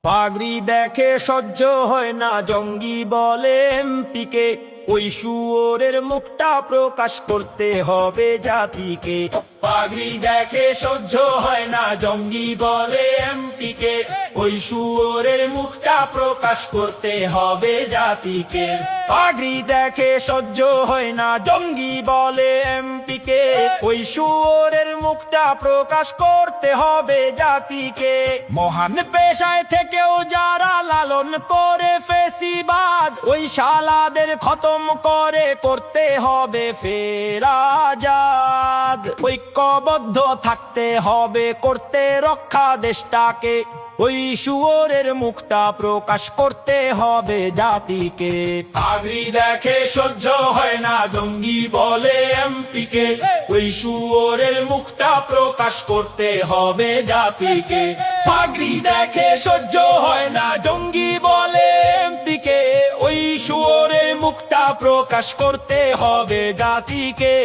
পাগড়ি দেখে সহ্য হয় না, জঙ্গি বলে এমপিকে। ওই শুয়োরের মুখটা প্রকাশ করতে হবে জাতিকে। পাগড়ি দেখে সহ্য হয় না, জঙ্গি বলে এমপিকে। ওই শুয়োরের মুখটা প্রকাশ করতে হবে জাতিকে। পাগড়ি দেখে সহ্য হয় না, জঙ্গি বলে এমপিকে। ওই শুয়োরের মুখটা প্রকাশ করতে হবে জাতিকে। মহান পেশায় থেকেও যারা লালন করে ফেসিবাদ, ওই শালাদের খতম করে করতে হবে ফের আজাদ। ঐক্যবদ্ধ থাকতে হবে করতে রক্ষা দেশটাকে। ওই শুয়োরের মুখটা প্রকাশ করতে হবে জাতিকে। পাগড়ি দেখে সহ্য হয় না, জঙ্গি বলে এমপিকে। ওই শুয়োরের মুখটা প্রকাশ করতে হবে জাতিকে। পাগড়ি দেখে সহ্য হয় না, জঙ্গি বলে এমপিকে। ওই শুয়োরের মুখটা প্রকাশ করতে হবে জাতিকে।